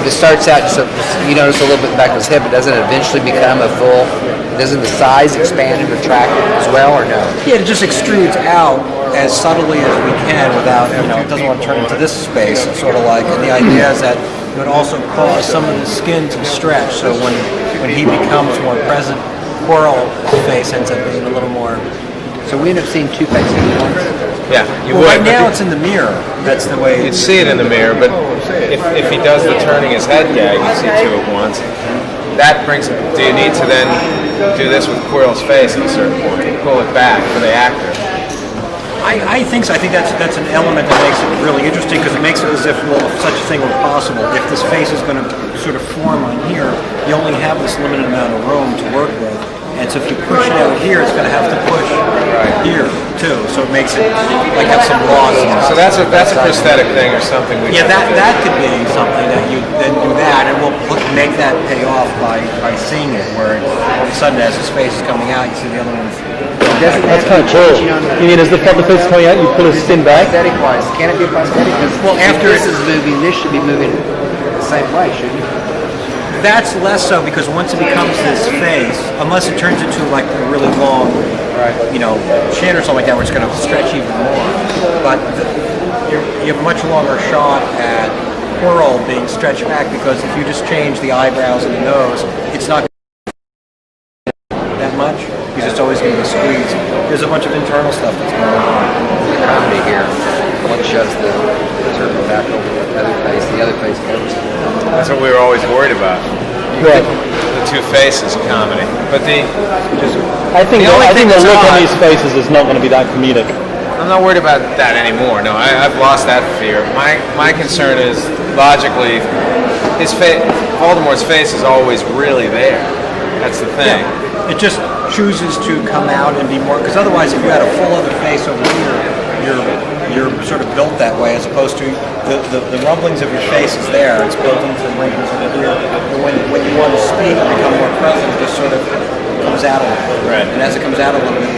it starts out just you notice a little bit back of his head, but doesn't it eventually become a full? Doesn't the size expand and retract as well, or no? Yeah, it just extrudes out as subtly as we can without, it doesn't want to turn into this space. It's sort of like, and the idea is that it would also cause some of the skin to stretch. So when he becomes more present, Quirrell's face ends up being a little more. So we end up seeing two faces at once. Yeah, you would. would. Right now it's in the mirror. That's the way. You'd see it in the mirror, but if he does the turning his head gag, you see two at once. That brings. Do you need to then do this with Quirrell's face at a certain point? Pull it back for the actor. I think so. I think that's an element that makes it really interesting because it makes it as if, well, if such a thing were possible, if this face is going to sort of form on here, you only have this limited amount of room to work with. And so if you push down here, it's going to have to push here too. So it makes it like have some loss. So that's a prosthetic thing or something. That could be something that you then do that, and we'll make that pay off by seeing it. Where all of a sudden, as his face is coming out, you see the other one's. That's kind of cool. You mean as the face is coming out, you pull his skin back? Prosthetic-wise, can it be a prosthetic? Well, after this is moving, this should be moving the same way, shouldn't it? That's less so because once it becomes this face, unless it turns into like a really long, chin or something like that, where it's going to stretch even more. But you have a much longer shot at Quirrell being stretched back because if you just change the eyebrows and the nose, it's not that much because it's always going to be squeezed. There's a bunch of internal stuff that's going on. The comedy here. One shows the turtle back over the other face. The other face goes. That's what we were always worried about. What? The two faces comedy. But I think the look on these faces is not going to be that comedic. I'm not worried about that anymore. No, I've lost that fear. My concern is logically, Voldemort's face is always really there. That's the thing. Yeah. It just chooses to come out and be more. Because otherwise, if you had a full other face over here, you're sort of built that way, as opposed to the rumblings of your face is there. It's built into the wrinkles over here. And when you want to speak and become more present, it just sort of comes out a little bit. Right. And as it comes out a little bit,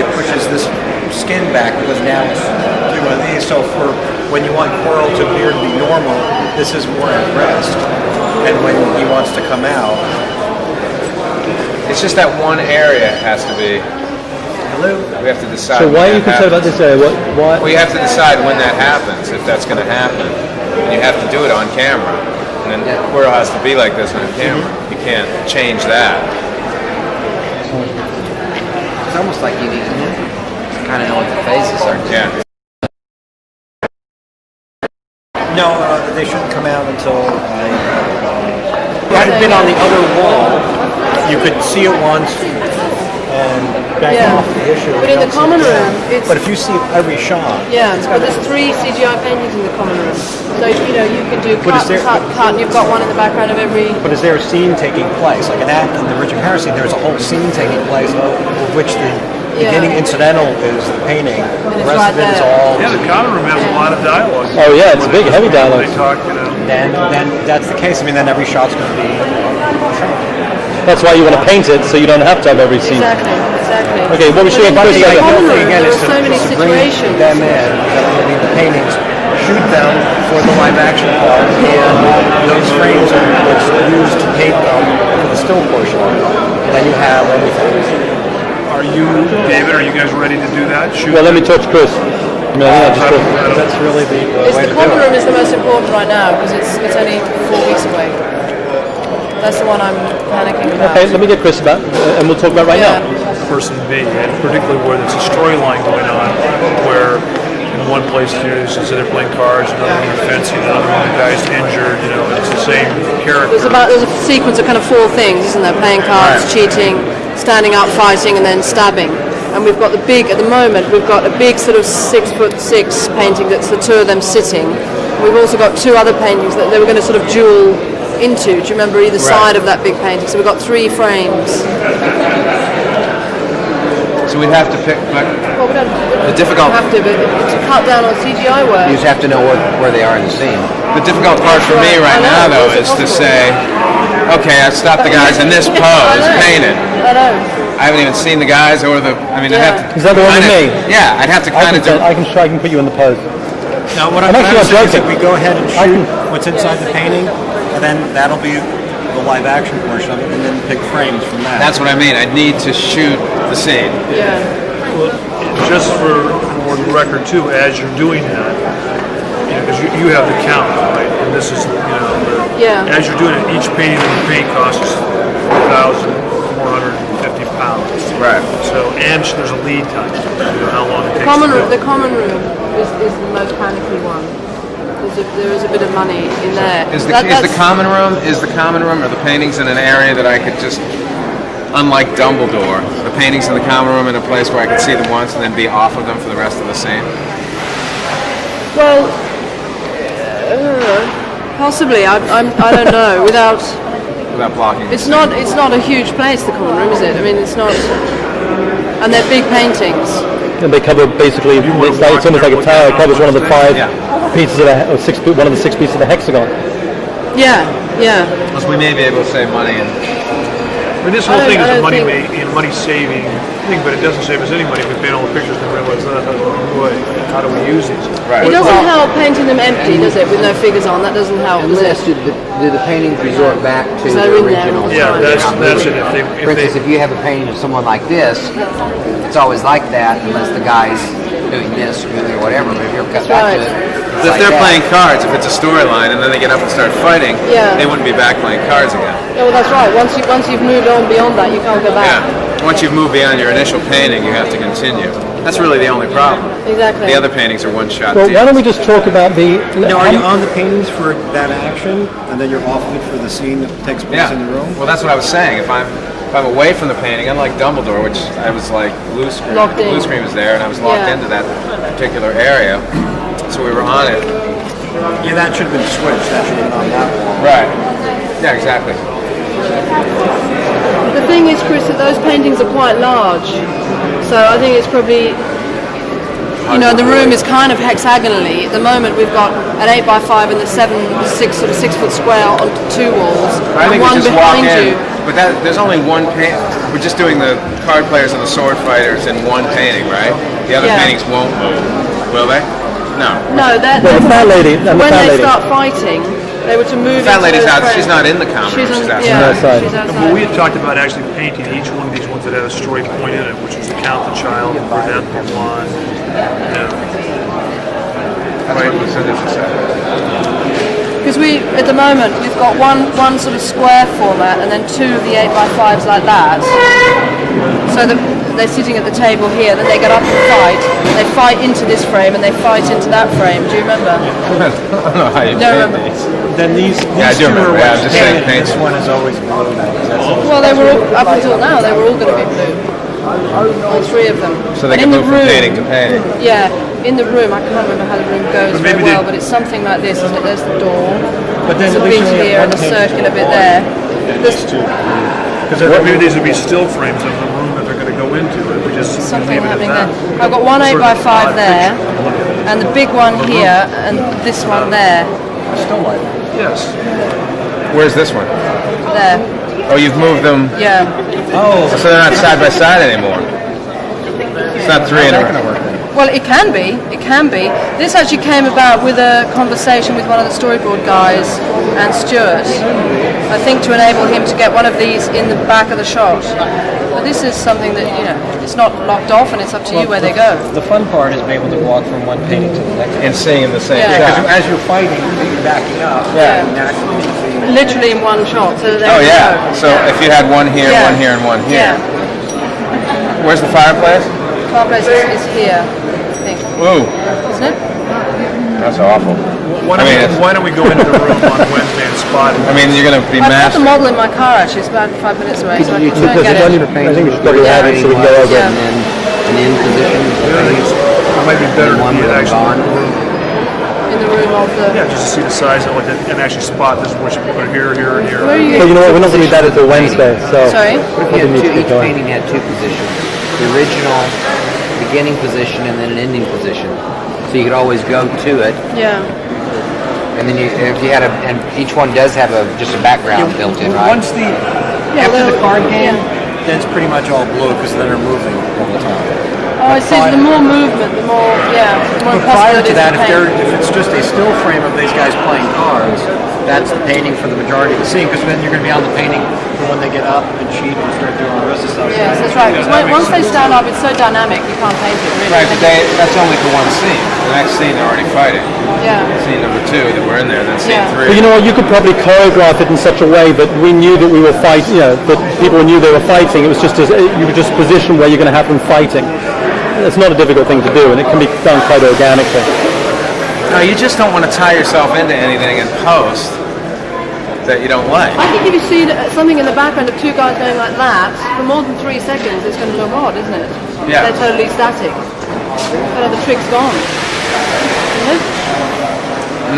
it pushes this skin back because now it's doing these. So for when you want Quirrell to appear to be normal, this is more at rest. And when he wants to come out, it's just that one area has to be. hello. We have to decide. So why are you concerned about this area? Why? Well, you have to decide when that happens, if that's going to happen. And you have to do it on camera. And then Quirrell has to be like this on camera. You can't change that. It's almost like you need to kind of know what the faces are. Yeah. No, they shouldn't come out until had it been on the other wall, you could see it once and back off the issue. But in the common room, it's... But if you see every shot... Yeah, but there's 3 CGI paintings in the common room. So, you can do cut, and you've got one in the background of every... But is there a scene taking place? Like in the Richard Harris scene, there's a whole scene taking place of which the beginning incidental is the painting. The rest of it is all... Yeah, the common room has a lot of dialogue. Oh yeah, it's big, heavy dialogue. They talk, Then that's the case. I mean, then every shot's going to be shot. That's why you want to paint it, so you don't have to have every scene. Exactly. Okay, what we should have in the common room, again there is are to so many bring situations. them in, the paintings, shoot them for the live action part, and those frames are what's used to paint them for the still portion. And then you have everything. David, are you guys ready to do that? Shoot. Well, let me touch Chris. That's really the way The to common do room it. is the most important right now because it's only 4 weeks away. That's the one I'm panicking about. Okay, let me get Chris back, and we'll talk about right now. Person B, and particularly where there's a storyline going on, where in one place they're playing cards, another one fencing, another one the guy's injured. It's the same character. There's a sequence of kind of 4 things, isn't there? Playing cards, cheating, standing up, fighting, and then stabbing. And we've got at the moment, we've got a big sort of 6'6" painting that's the 2 of them sitting. We've also got 2 other paintings that they were going to sort of duel into. Do you remember either side of that big painting? So we've got 3 frames. So we'd have to pick. Well, we don't difficult. have to, but to cut down on CGI work. You just have to know where they are in the scene. The difficult part for me right now, though, is to say, okay, I stopped the guys in this pose, paint it. I know. I haven't even seen the guys or the. I mean, I have to. Is that the one with me? Yeah, I'd have to kind of. I can put you in the pose. Now, what I'm trying to say is that we go ahead and shoot what's inside the painting, and then that'll be the live action portion of it, and then pick frames from that. That's what I mean. I need to shoot the scene. Yeah. Well, just for the record too, as you're doing that, because you have the count, right? And this is, Yeah. as you're doing it, each painting that you paint costs 4,450 pounds. Right. So, and there's a lead time. How long it takes. The common room is the most panicky one. There is a bit of money in there. Is the common room or the paintings in an area that I could just, unlike Dumbledore, the paintings in the common room in a place where I could see them once and then be off of them for the rest of the scene? Well, possibly. I don't know. Without blocking. it's not a huge place, the common room, is it? I mean, it's not. And they're big paintings. And they cover basically, it's almost like a tower. It covers one of the five pieces of one of the 6 pieces of the hexagon. Yeah. Plus, we may be able to save money. And I mean, this whole thing is a money saving thing, but it doesn't save us any money if we paint all the pictures and realize how do we use these? right. It doesn't help painting them empty, does it? With no figures on, that doesn't help. And let me ask you, do the paintings resort back to They're the in there. original? Yeah, that's it. For instance, if you have a painting of someone like this, it's always like that unless the guy's doing this or doing whatever. But if you're cut back to it, it's If like they're that. playing cards, if it's a storyline, and then they get up and start fighting, Yeah. they wouldn't be back playing cards again. Oh, well, that's right. Once you've moved on beyond that, you can't go back. Yeah. Once you've moved beyond your initial painting, you have to continue. That's really the only problem. Exactly. The other paintings are one-shot Well, deals. why don't we just talk about the... Now, are you on the paintings for that action, and then you're off of it for the scene that takes place in the room? Well, that's what I was saying. If I'm away from the painting, unlike Dumbledore, which I was like blue screen. Locked in. Blue screen was there, and I was locked Yeah. into that particular area. So we were on it. Yeah, that should have been switched. That should have been on that wall. Right. Yeah, exactly. The thing is, Chris, that those paintings are quite large. So I think it's probably, the room is kind of hexagonally. At the moment, we've got an 8x5 and the 6 foot square on 2 walls, I and think one we just walk behind in. you. But there's only one paint. We're just doing the card players and the sword fighters in one painting, right? The other Yeah. paintings won't move, will they? No. No, Well, the fat lady and the when fat they lady. start fighting, they were to move. The fat into lady's those out. frames. She's not in the common room. She's outside. Yeah, outside. she's outside. But we had talked about actually painting each one of these ones that had a story point in it, which was to count the child, prevent the one. That's what Lucinda said. Because at the moment, we've got one sort of square format and then 2 of the 8x5s like that. So they're sitting at the table here, then they get up and fight. They fight into this frame and they fight into that frame. Do you remember? I don't know how you Don't paint remember. these. Then these Yeah, I do two are remember. Yeah, I'm what's just saying painted. paint. This one is always blue. Well, they were all, up until now, they were all going to be blue. All 3 of them. So they And can in move the from room, painting to painting. Yeah, in the room, I can't remember how the room goes very maybe well, they- but it's something like this, isn't it? There's the door. But then There's a at least bit you only here have and a one painting circular to bit the there. These two. Because maybe these would be still frames of the room that they're going to go into. If we just Something leave it at happening that. there. I've got one Sort of 8x5 odd there, picture. and the big one here, and this one there. Still light. Yes. Where's this one? There. Oh, you've moved them. Yeah. Oh, So they're not side by side anymore. It's not 3 in a row. Well, it can be. It can be. This actually came about with a conversation with one of the storyboard guys and Stuart. I think to enable him to get one of these in the back of the shot. But this is something that, it's not locked off and it's up to you where they go. The fun part is being able to walk from one painting to the next. And seeing the same Yeah. shot. Because as you're fighting, you're backing up. Yeah. Naturally, you see. Literally in one shot. So there Oh you yeah. go. So if you had one here, Yeah. one here, and one here. Yeah. Where's the fireplace? Fireplace is here, I think. Ooh, Isn't it? that's awful. Why don't we go into the room on Wednesday and spot it? I mean, you're gonna be I've got the massive. model in my car actually. It's about 5 minutes away, so I can try and Because get it's it. only the paint. I think we should probably have it so we can go over Yeah. it. And in position. It might be better to One be with a actually bond. In the room of the. Yeah, just to see the size of it and actually spot this is what you put here, here, and here. Where are you? But you know what? We're not going to do that until Wednesday. So Sorry? What if you had each painting had 2 positions? The original beginning position and then an ending position. So you could always go to it, Yeah. and then if you had and each one does have just a background built in, right? Once after the card game, then it's pretty much all blue because then they're moving all the time. Oh, I see. The more movement, the more, the more But prior to possibilities that, of paint. if it's just a still frame of these guys playing cards, that's the painting for the majority of the scene, because then you're going to be on the painting for when they get up and cheat and start doing all the rest of the stuff. Yes, that's right. Because once they stand up, it's so dynamic, you can't paint it really. Right, but that's only for one scene. The next scene they're already fighting. Yeah. Scene number 2 that we're in there, then scene Yeah. 3. But you know what? You could probably choreograph it in such a way that we knew that we were fighting. You know, that people knew they were fighting. It was just you were just positioned where you're going to have them fighting. It's not a difficult thing to do, and it can be done quite organically. No, you just don't want to tie yourself into anything in post that you don't like. I think if you see something in the background of two guys going like that, for more than 3 seconds, it's going to look odd, isn't it? Yeah. They're totally static. Kind of the trick's gone. Isn't it?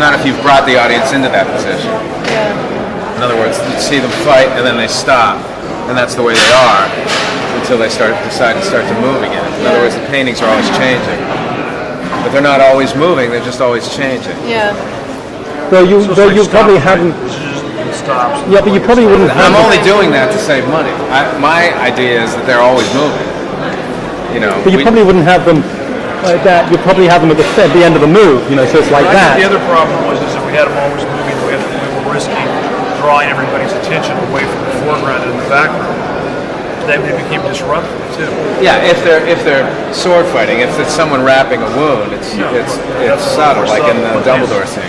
Not if you've brought the audience into that position. Yeah. In other words, you see them fight and then they stop, and that's the way they are until they decide to start to move again. In other words, the paintings are always changing, but they're not always moving; they're just always changing. Yeah. Though you probably Stop, haven't. right? It stops. Yeah, but you probably wouldn't have. I'm only doing that to save money. My idea is that they're always moving. You know, But you probably wouldn't have them like that. You'd probably have them at the end of the move. You know, so it's like I that. think the other problem was is that we had them always moving. We were risking drawing everybody's attention away from the foreground and the background. That may became disruptive too. yeah, if they're sword fighting, if it's someone wrapping a wound, it's subtle, like in the Dumbledore scene.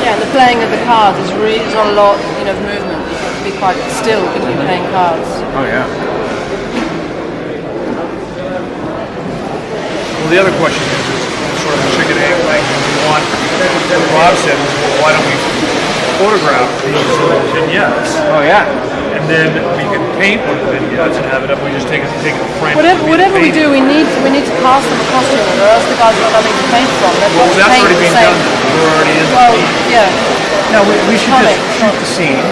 Yeah, and the playing of the cards is really not a lot, of movement. You have to be quite still when you're playing cards. Oh yeah. Well, the other question is sort of a chicken egg thing. We want, what Bob said was, well, why don't we photograph these vignettes? Oh yeah. And then we can paint with the vignettes and have it up. We just take a frame. Whatever we do, we need to pass them a costume, or else the guys have nothing to paint from. They've got Well, to that's paint already the being same. done. We're already in Well, the scene. yeah, No, we should Comic, just shoot the scene,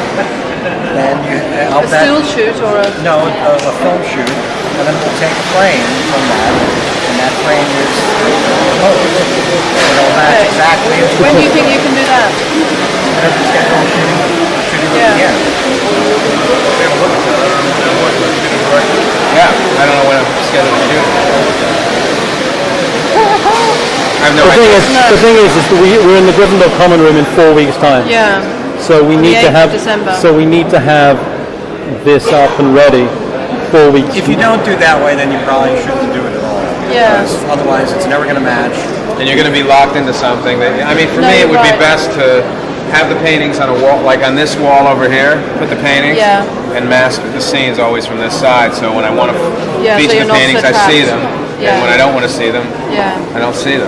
then a still shoot or a. No, a film shoot, and then we'll take a frame from that, and that frame is posed. It'll match exactly. When do you think you can do that? Whenever the schedule shooting Yeah. again. Yeah, I don't know when I'm scheduled to shoot. I have no The idea. thing is that we're in the Gryffindor Common Room in 4 weeks' time. Yeah. So we On need the to 8th of have. December. So we need to have this up and ready 4 weeks. If you don't do that way, then you probably shouldn't do it at all. Yeah. Because otherwise, it's never going to match. And you're going to be locked into something that, I mean, for No, me, it you're would be right. best to have the paintings on a wall, like on this wall over here, put the paintings, Yeah. and mask the scenes always from this side, so when I want to Yeah, so feature you're the not paintings, so I see trapped. them, Yeah. and when I don't want to see them, Yeah. I don't see them.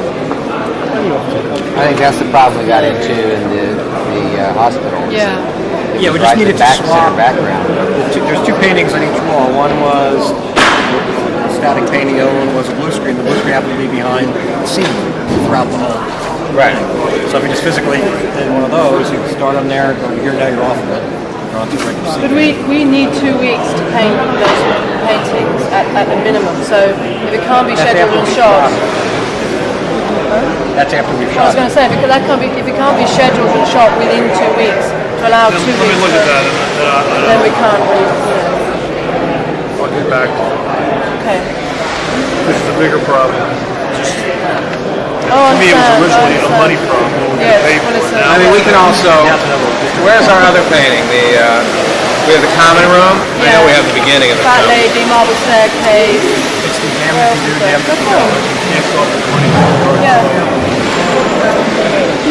I think that's the problem we got into in the hospitals. Yeah. Yeah, we Right just needed in the to swap. center background. There's two paintings on each wall. One was a static painting, the other one was a blue screen. The blue screen happened to be behind the scene throughout the whole. Right. So if you just physically did one of those, you start on there, go here, now you're off of it. You're on to the regular But scene. we need 2 weeks to paint those paintings at a minimum. So if it can't be That's scheduled after and we've shot, That's after we've I shot. was going to say because that can't be if it can't be scheduled and shot within 2 weeks to allow 2 Let weeks. me look at that and Then we can't really. I'll get back. Okay. This is the bigger problem. Oh, To me, it was originally a money understand. problem. We Yes, could pay when for it's it. a- I mean, we can also, where's our other painting? We have the common room. I know we have the beginning of the Fat film. lady, marble staircase. It's the Where damage else you is do, there? damage you Okay. do. Can't stop the money. Yeah.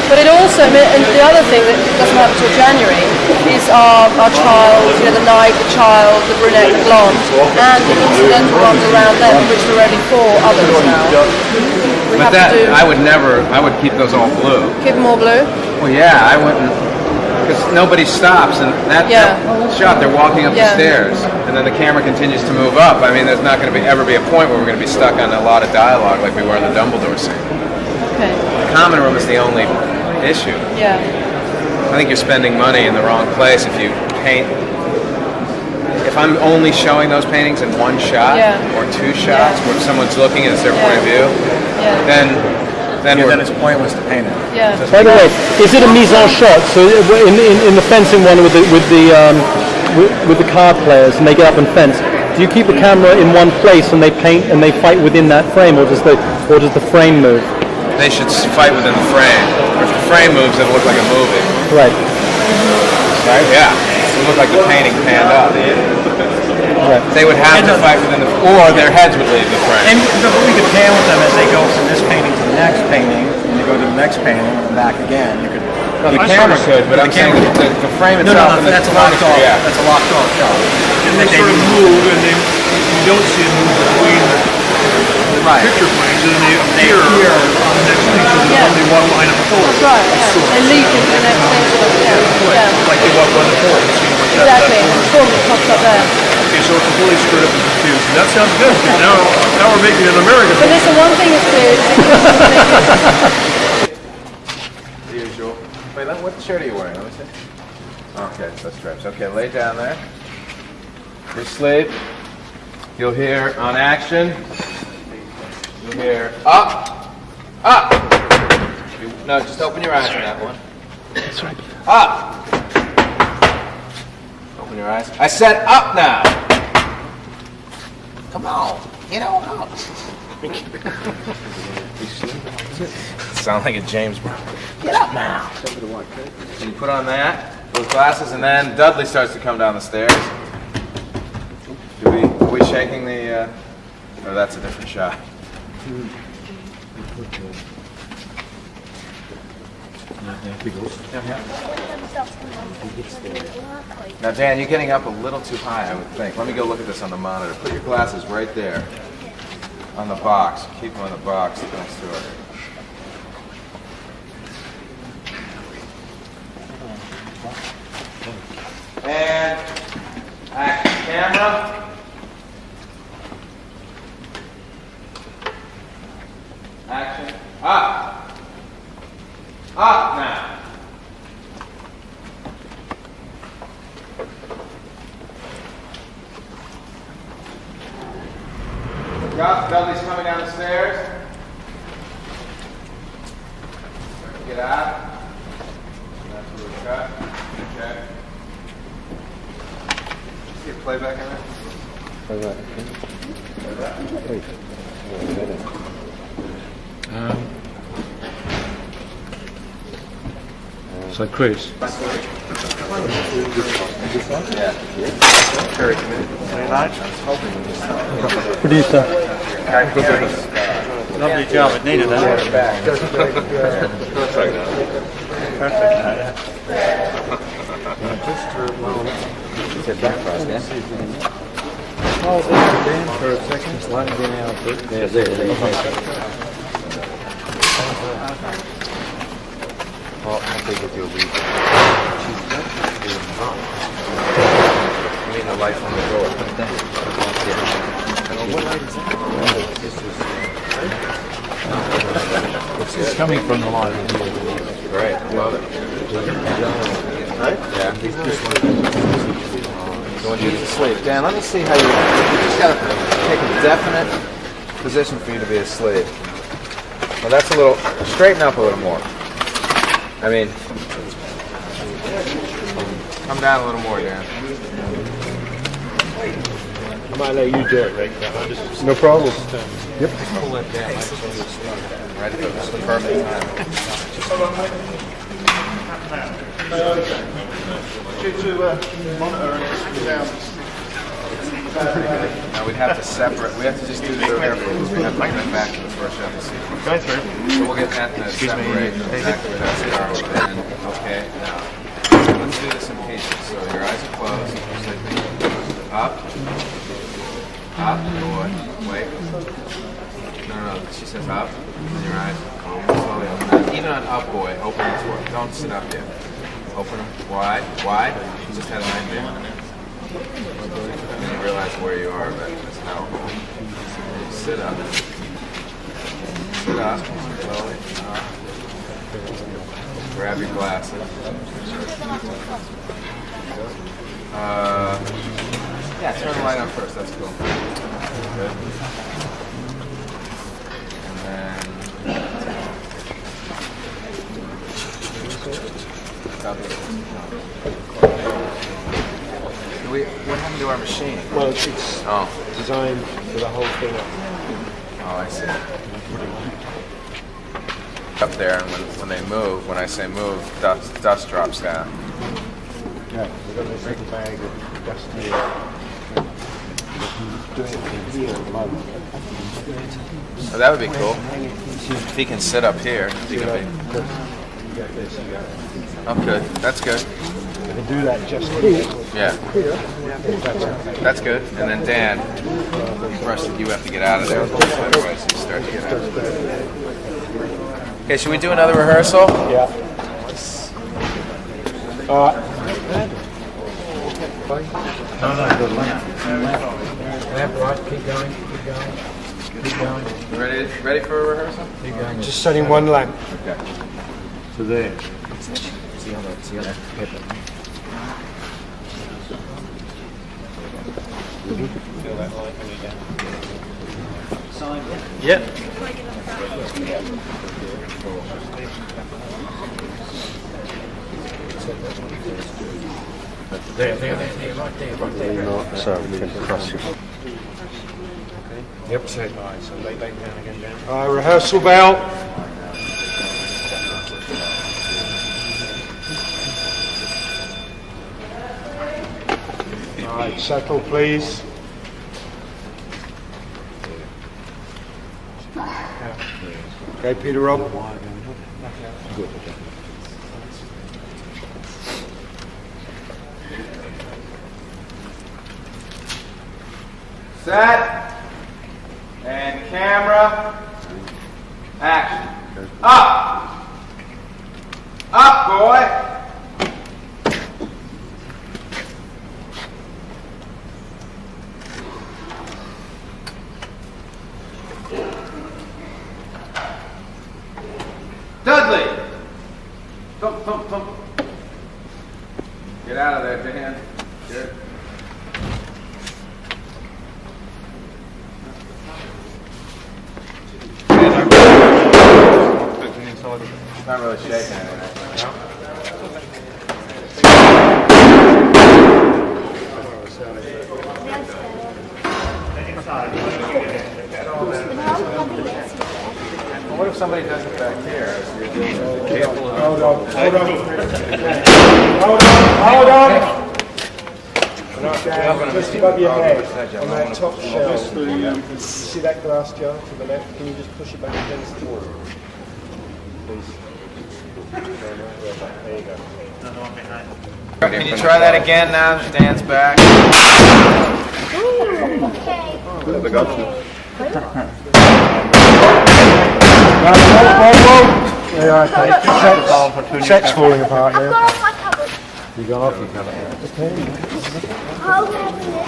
But it also, and the other thing that doesn't happen until January is our child, the knight, the child, the brunette, the blonde, and the incidental ones around them, which there are only 4 others now. We But have that, to do, I would keep those all blue. keep them all blue. Well, yeah, I wouldn't, because nobody stops, and that Yeah. shot, they're walking up the Yeah. stairs, and then the camera continues to move up. I mean, there's not going to ever be a point where we're going to be stuck on a lot of dialogue like we were in the Dumbledore scene. Okay. The common room is the only issue. Yeah. I think you're spending money in the wrong place if you paint. If I'm only showing those paintings in one shot Yeah. or 2 shots where someone's looking and it's their point of view, Yeah. then Yeah, we're then it's pointless to paint it. Yeah. By the way, is it a mise en shot? So in the fencing one with the card players and they get up and fence, Do you keep the camera in one place and they paint and they fight within that frame, or does the frame move? They should fight within the frame. If the frame moves, it'll look like a movie. Right. Right? Yeah. It'll look like the painting panned up. Right. They would have to fight within the, or their heads would leave the frame. And we could pan with them as they go from this painting to the next painting, and they go to the next painting and back again. You could. No, the camera could, but I'm saying the frame itself. No, that's a locked off. Yeah. That's a locked off shot. And they sort of move, and then you don't see them move between the picture frames, and then they appear on the next page. So there's only one line of forward. That's right. Yeah. They leap into the next thing. Yeah. Like they walk on the forward. Exactly. And the form that pops up there. Okay, so we're completely screwed up and confused. That sounds good. Now we're making an American. But listen, one thing is clear. The usual. Wait, what shirt are you wearing? Let me see. Okay, so stripes. Okay, lay down there. Your sleeve. You'll hear on action. You'll hear up, up. No, just open your eyes for that one. That's right. Up. Open your eyes. I said up now. Come on, get on up. Sound like a James Brown. Get up now. So you put on those glasses, and then Dudley starts to come down the stairs. Are we shaking the? No, that's a different shot. Now, Dan, you're getting up a little too high, I would think. Let me go look at this on the monitor. Put your glasses right there on the box. Keep them on the box next to it. And action camera. Action. Up. Up now. Dudley's coming down the stairs. Get out. That's where we cut. Okay. See a playback in there? Playback. So Chris. Yeah. Very good. Producer. Lovely job. It needed that. Sit back for us, Dan. Hold it, Dan, for a second. Slide it in out there. Well, I think if you'll read I mean the light from the door. What light is that? It's coming from the line. Great. I love it. Yeah. So when you get to sleep, Dan, let me see how you just got to take a definite position for you to be asleep. Well, that's a little, straighten up a little more. I mean, come down a little more, Dan. I might let you do it right now. No problem. Yep. Pull that down. Right, that's the perfect time. Now we'd have to separate. We have to just do this carefully because we have to get back to the first shot of the sequence. Go through. So we'll get that to separate exactly that scar. And okay, now let's do this in pieces. So your eyes are closed. Up, up, boy. Wait. No. She says up. And your eyes slowly open. Even on up, boy, open them for it. Don't sit up yet. Open them wide, wide. You just had a nightmare. And then you realize where you are, but it's how. Sit up. Sit up. Slowly. Grab your glasses. Yeah, turn the light on first. That's cool. Good. And then. What happened to our machine? Well, it's designed for the whole thing. Oh, I see. Up there, and when they move, when I say move, dust drops down. Yeah, we've got this little bag of dust here. He's doing it from here at the moment. Oh, that would be cool. If he can sit up here, he can be. Oh, good. That's good. We can do that just here. Yeah. That's good. And then Dan, first you have to get out of there. Otherwise you start to get out. Okay, should we do another rehearsal? Yeah. Ready for a rehearsal? Just setting one lamp. Okay. To there. Feel that light when you're down. Yep. There, right there. So we can cross it. Yep, say bye. So lay down again, Dan. Rehearsal bell. Alright, settle please. Okay, Peter Rob. Set. And camera. Action. Up. Up, boy. Dudley. Thump, thump, thump. Get out of there, Dan. Good. Not really shaking anything. What if somebody does it back here? Hold on. Just above your head, on that top shelf, you see that glass jar to the left? Can you just push it back against the wall? Please. There you go. Can you try that again now that Dan's back? There you are, okay. Check's falling apart now. You gone off your cupboard.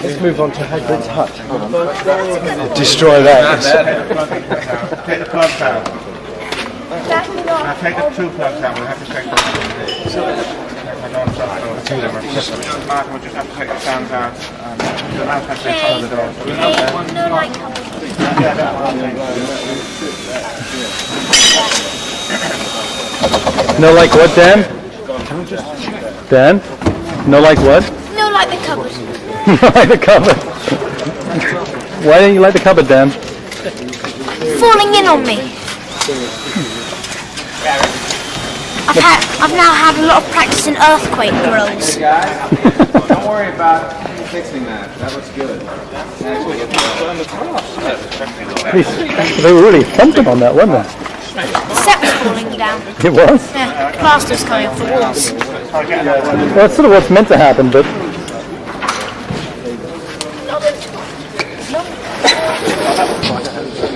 Let's move on to Hagrid's hut. Destroy that. Take the plugs out. Now take the two plugs out. We'll have to take those. Two of them are separate. Mark will just have to take the fans out. The mouse has to follow the door. No light cover. No, like what, Dan? Dan? No, like what? No, like the cupboard. No, like the cupboard. Why don't you like the cupboard, Dan? Falling in on me. I've now had a lot of practice in earthquake drills. Don't worry about fixing that. That looks good. Actually, They were really thumping on that, weren't they? The set was falling down. It was? Yeah, the plaster was coming off the walls. Well, that's sort of what's meant to happen, but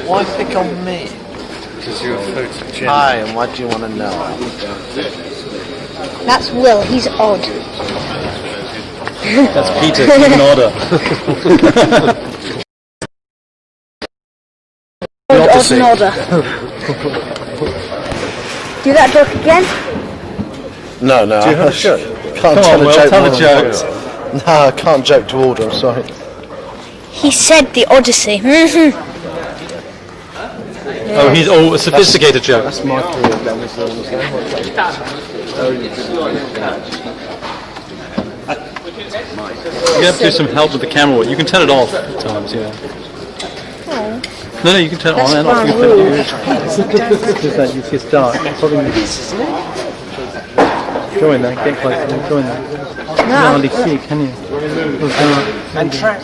Why pick on me? Because you're a photogenic. Hi, and what do you want to know? That's Will, he's odd. that's Peter, he's an order. Odd and order. Do that joke again? No, Do you have a joke? Can't Come tell on, a Will, joke. tell a more than joke. once. No, I can't joke to order, I'm sorry. He said the Odyssey. Oh, he's a sophisticated joke. That's my career, Ben. You have to do some help with the camera work. You can turn it off at times, yeah. No, you can turn it on and off. You see it's dark. Probably go in there, get close, go in there. You can't hardly see, can you? And track.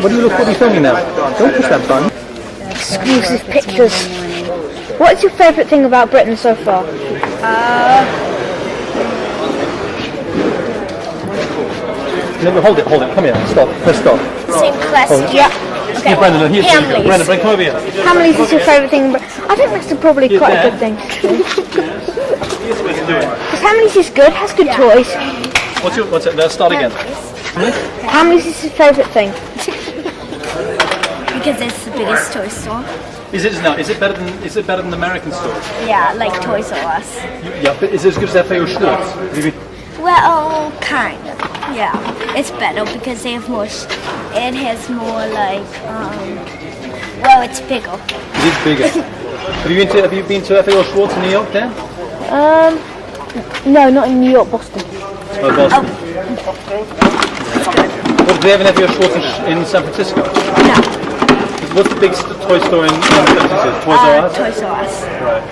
What are you filming now? Don't push that button. Exclusive pictures. What's your favourite thing about Britain so far? No, hold it, come here, stop, press stop. Same question. Yeah. Okay. Brendan, here's Hamleys. Brendan, come over here. Hamleys is your favourite thing? I think that's probably quite a good thing. Because Hamleys is good, has good toys. What's it? Let's start again. Hamleys is his favourite thing. Because it's the biggest toy store. Is it better than the American store? Yeah, like Toys R Us. Yeah, but is it as good as FAO Schwartz? Well, kind of. Yeah, it's better because they have more. It has more like. Well, it's bigger. It is bigger. Have you been to FAO Schwartz in New York, Dan? No, not in New York, Boston. Oh, Boston. What, do they have an FAO Schwartz in San Francisco? No. What's the big toy store in San Francisco? Toys R Us? Toys R Us. Right.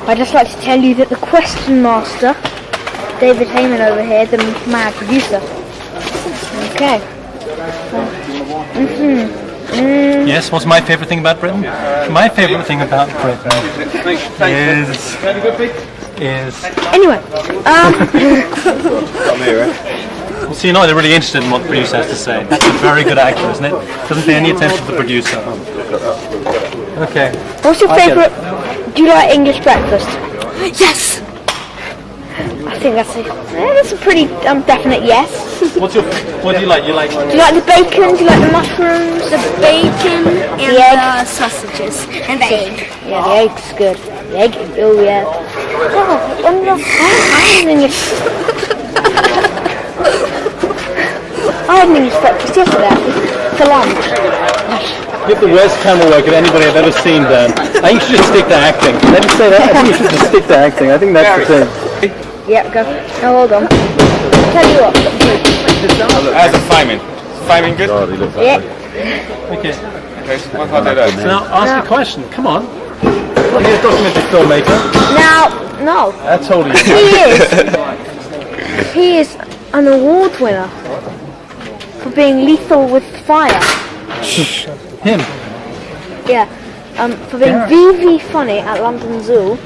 I'd just like to tell you that the question master, David Heyman over here, the mad producer. Okay. Yes, what's my favourite thing about Britain? My favourite thing about Britain is... Anyway, So you're not really interested in what the producer has to say. That's a very good actor, isn't it? Doesn't pay any attention to the producer. Okay. what's your favourite? Do you like English breakfast? Yes. I think that's a pretty definite yes. What do you like? Do you like the bacon? Do you like the mushrooms? The bacon and The egg. the sausages and the egg. Yeah, the egg's good. The egg, oh yeah. Oh, I had an English breakfast yesterday for lunch. You have the worst camera work of anybody I've ever seen, Dan. I think you should just stick to acting. Let me say that. I think you should just stick to acting. I think that's the thing. Yeah, go. No, hold on. Tell you what. As a fireman. Fireman good? Yeah. Okay. Okay, so what about that? So now ask a question. Come on. Look, you're a documentary filmmaker. Now, no. That's totally. He is an award winner for being lethal with fire. Him. Yeah. For being VV funny at London Zoo.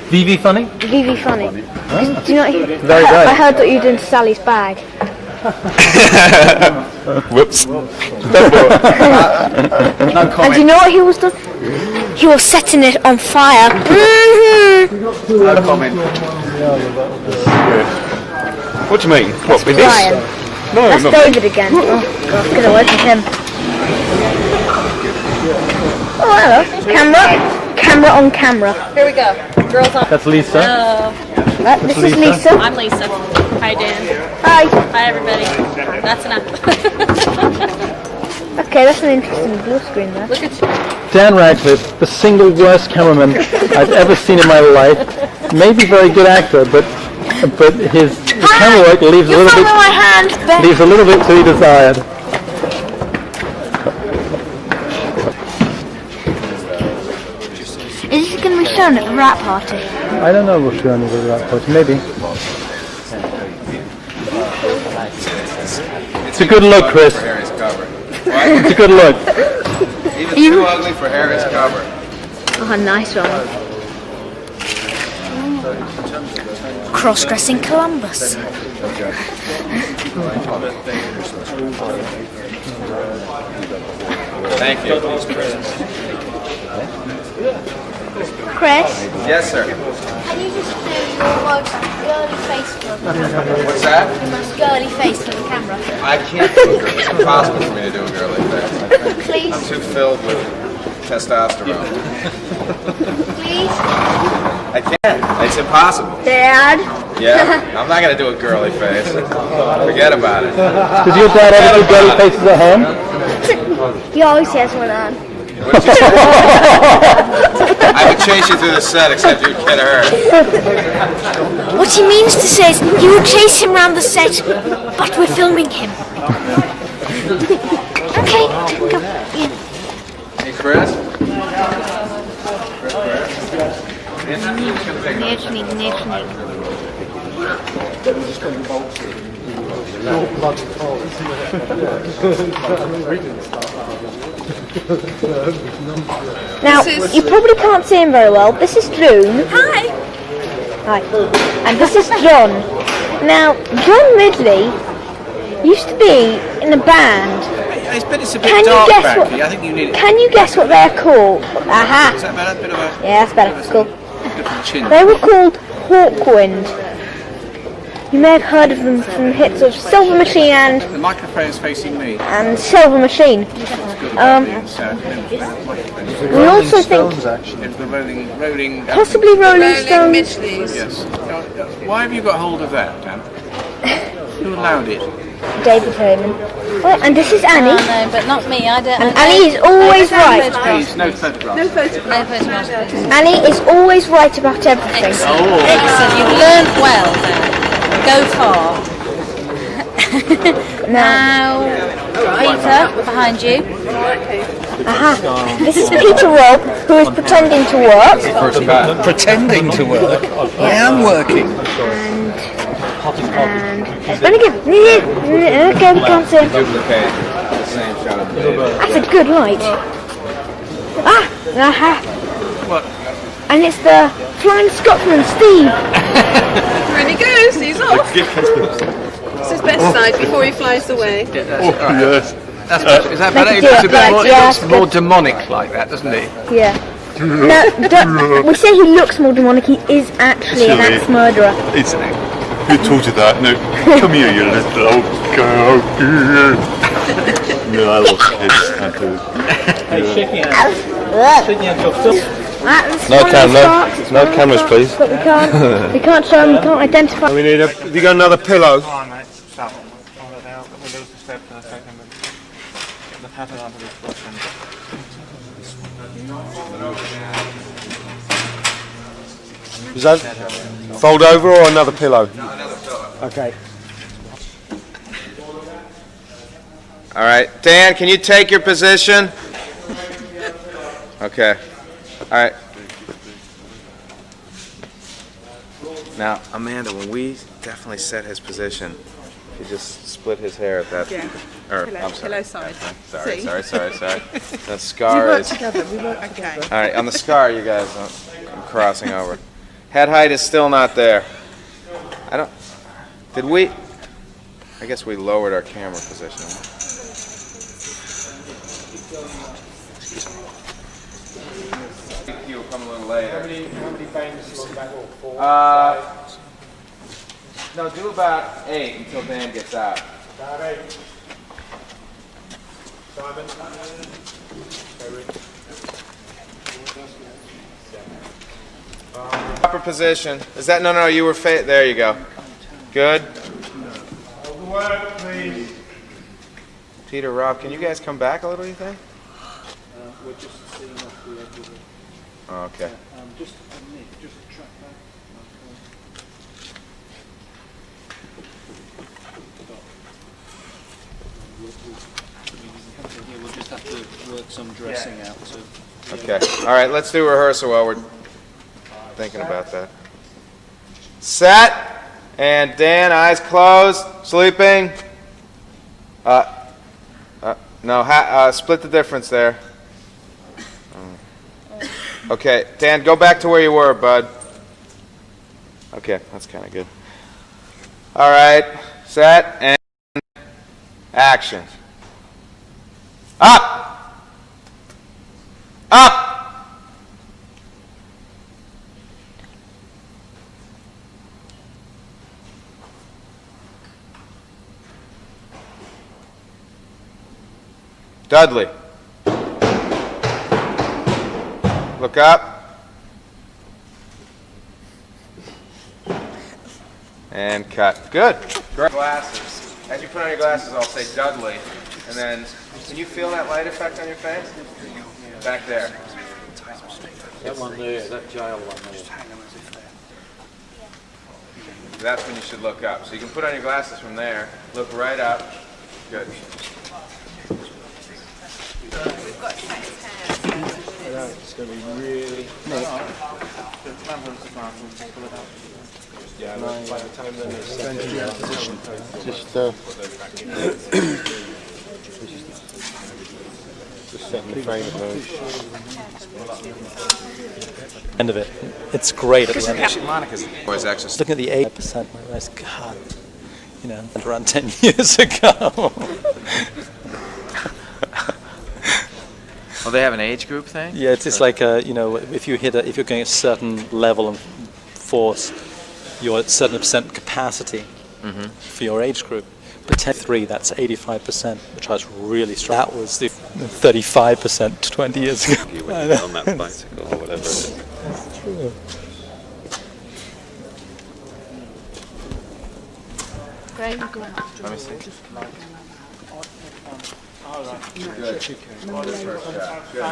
VV funny? VV funny. Huh? Do you know? Very I right. heard that you did Sally's bag. Whoops. And do you know what he was doing? He was setting it on fire. No comment. What do you mean? What, with this? Ryan. No, That's not David again. Oh, God, get away from him. Oh, hello. Camera on camera. Here we go. Girls on. That's Lisa. This is Lisa. I'm Lisa. Hi, Dan. Hi. Hi, everybody. That's enough. Okay, that's an interesting blue screen there. Look at you. Dan Radcliffe, the single worst cameraman I've ever seen in my life. Maybe very good actor, but his camera work leaves a little bit to be desired. Is this going to be shown at the rap party? I don't know if we'll show any of that party. Maybe. It's a good look, Chris. Harry's cover. It's a good look. Even too ugly for Harry's cover. Oh, nice one. Cross-dressing Columbus. Thank you. Chris? Yes, sir. Can you just do your most girly face for the camera? What's that? Your most girly face for the camera. I can't do a girl. It's impossible for me to do a girl like that. Please? I'm too filled with testosterone. Please? I can't. It's impossible. Dad? Yeah? I'm not going to do a girly face. Forget about it. Does your dad ever do girly faces at home? He always has one on. What did you say? I would chase you through the set, except you'd get hurt. What he means to say is you will chase him around the set, but we're filming him. Okay. Go. Yeah. Hey, Chris? Now, you probably can't see him very well. This is June. Hi. Hi. And this is John. Now, John Ridley used to be in a band. It's a bit dark back here. I think you need it. Can you guess what they're called? Aha. Is that better? Bit of a Yeah, that's better. Cool. chin. They were called Hawkwind. You may have heard of them from hits of Silver Machine The microphone's facing me. and Silver Machine. We also think It's the rolling. possibly Rolling Stones. Yes. Why have you got hold of that, Dan? Who allowed it? David Heyman. Oh, and this is Annie. No, but not me. I don't. And Annie is always right. Please, no photographs. No photographs. Annie is always right about everything. Excellent. You've learned well. Go far. Now, Peter, behind you. Aha. This is Peter Robb, who is pretending to work. Pretending to work. I am working. And then again. Okay, we can't see him. Duplicate the same shot of the baby. That's a good light. Aha. What? And it's the Flying Scotsman, Steve. Here he goes, he's off. It's his best side before he flies away. Is that better? He Yeah, looks a bit more, he yeah, looks more demonic like that, doesn't he? Yeah. No, we say he looks more demonic, he is actually an axe murderer. It's who told you that? No, come here, you little old girl. No, I love kids. I do. No cameras, please. But we can't show him, we can't identify. We need have you got another pillow? Is that fold over or another pillow? Okay. All right, Dan, can you take your position? Okay. All right. Now, Amanda, when we definitely set his position, he just split his hair at that. Yeah. Or, Hello. I'm sorry. Hello, sorry. Sorry. That scar is. together. We work okay. All right, on the scar, you guys, I'm crossing over. Head height is still not there. Did we? I guess we lowered our camera position. You'll come a little later. How many bangs on that wall? 4, 5? No, do about 8 until Dan gets out. About 8. Simon? Proper position. Is that no? You were there. You go. Good. Work, please. Peter, Rob, can you guys come back a little? You think? We're just seeing off the edge of it. Oh, okay. Just track back. We'll just have to work some dressing out too. Okay. All right. Let's do rehearsal while we're thinking about that. Set. And Dan, eyes closed, sleeping. No, split the difference there. Okay, Dan, go back to where you were, bud. Okay, that's kind of good. All right, set and action. Up! Up! Dudley. Look up. And cut. Good. Great. Glasses. As you put on your glasses, I'll say Dudley. And then, can you feel that light effect on your face? Back there. That one there, that jail one there. That's when you should look up. So you can put on your glasses from there, look right up. Good. It's going to be really... Yeah, by the time then it's position. Just setting the frame of those. End of it. It's great at the end. Boys, actually. Looking at the 8%, my realize, God, you know, around 10 years ago. Oh, they have an age group thing? Yeah, it's like you know, if you're going a certain level of force, you're at a certain percent capacity for your age group. But 10-3, that's 85%, which I was really strong. That was the 35% 20 years ago. You went on that bicycle or whatever it is. That's true. Let me see. Good.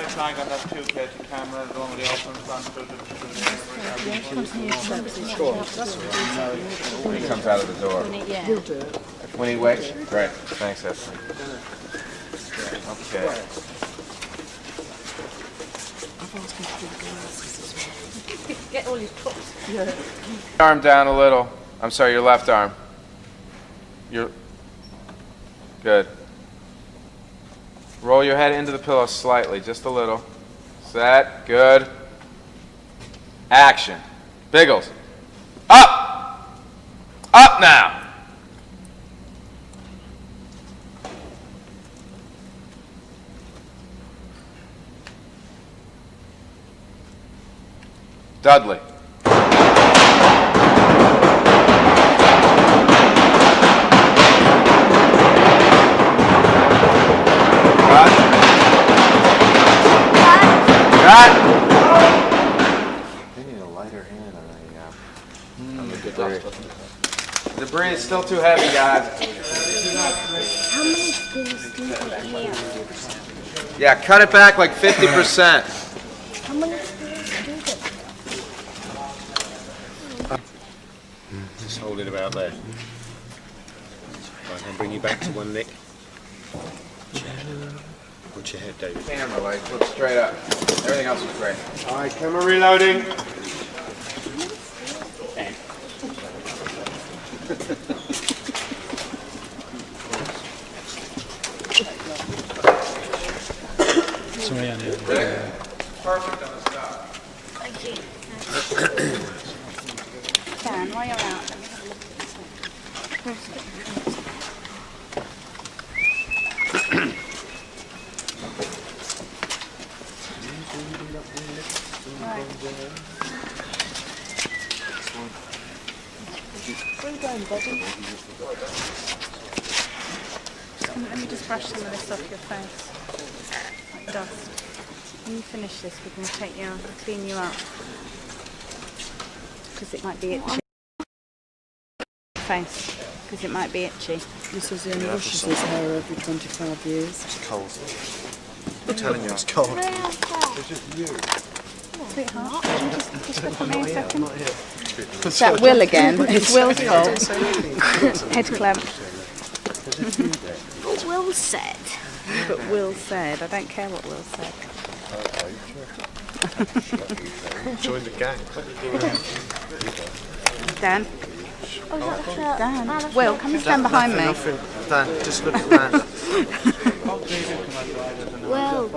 Flag on that 2K camera, the one with the open front. When he comes out of the door. When he wakes? Great. Thanks, Esther. Okay. Get all your props. Arm down a little. I'm sorry, your left arm. Your... Good. Roll your head into the pillow slightly, just a little. Set. Good. Action. Biggles. Up! Up now! Dudley. They need a lighter hand on the debris. Debris is still too heavy, guys. How many screws do you have? Yeah, cut it back like 50%. How many screws do you have? Just hold it about there. Right, then bring you back to one lick. Put your head, David. Camera, like, look straight up. Everything else is great. Alright, camera reloading. Sorry, Annie. Perfect on the stop. Thank you. Dan, while you're out, let me have a look at Where are you going, Bobby? Let me just brush some of this off your face, like dust. When you finish this, we're going to clean you up, because it might be itchy. Face, because it might be itchy. This is the only washes his hair every 25 years. It's cold. I'm telling you, it's cold. It's just you. Sweetheart, can you just look at me a second? Is that Will again? It's Will's fault. Head clamp. What Will said. But Will said, I don't care what Will said. Join the gang. Dan. Oh, that's Dan. Will, come and stand behind me. Dan, just look at that. Will.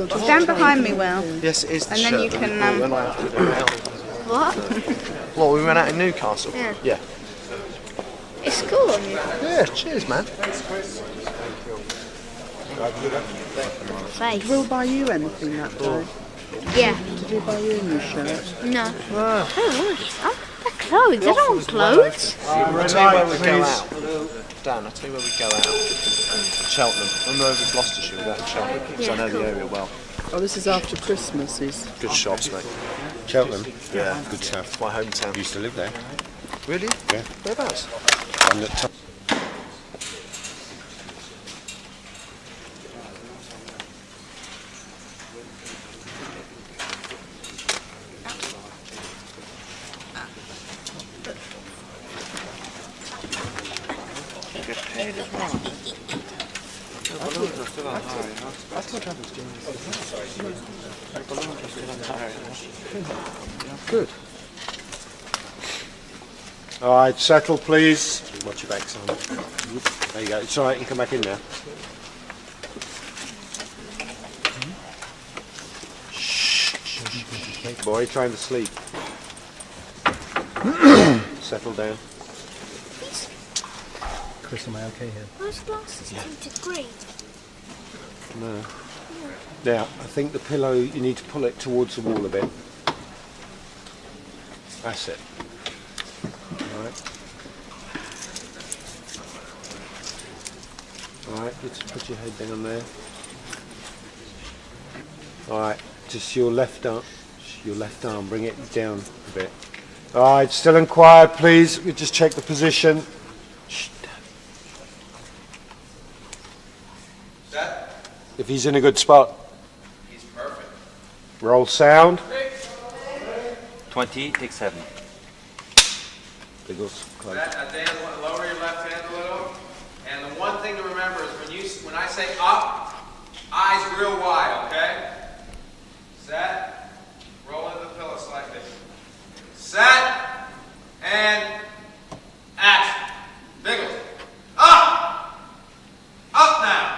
Stand behind me, Will. Yes, it is the And then shirt you that can, we bought when I had to go out. What? Well, we went out in Newcastle. Yeah. Yeah. It's cool on you. Yeah, cheers, man. Face. Will buy you anything that day? Yeah. Did he buy you a new shirt? No. Oh, they're clothes. They're not clothes. I'll tell you where we go out. Dan, I'll tell you where we go out. Cheltenham. When we're over Gloucestershire, we go to Cheltenham, because I know the area well. Oh, this is after Christmas. Good shops, mate. Cheltenham? Yeah. Good stuff. My hometown. Used to live there. Really? Yeah. Whereabouts? On the top. Good. All right, settle, please. Watch your back, Simon. There you go. It's all right. You can come back in now. Shh. Boy, trying to sleep. Settle down. Chris, am I okay here? Those glasses tinted green. No. Now, I think the pillow, you need to pull it towards the wall a bit. That's it. All right. All right, let's put your head down there. All right, just your left arm, bring it down a bit. All right, still and quiet, please. We just check the position. If he's in a good spot. He's perfect. Roll sound. 20, take 7. Biggles, close. Dan, lower your left hand a little. And the one thing to remember is when I say up, eyes real wide, okay? Set. Roll into the pillow slightly. Set. And action. Biggles. Up! Up now!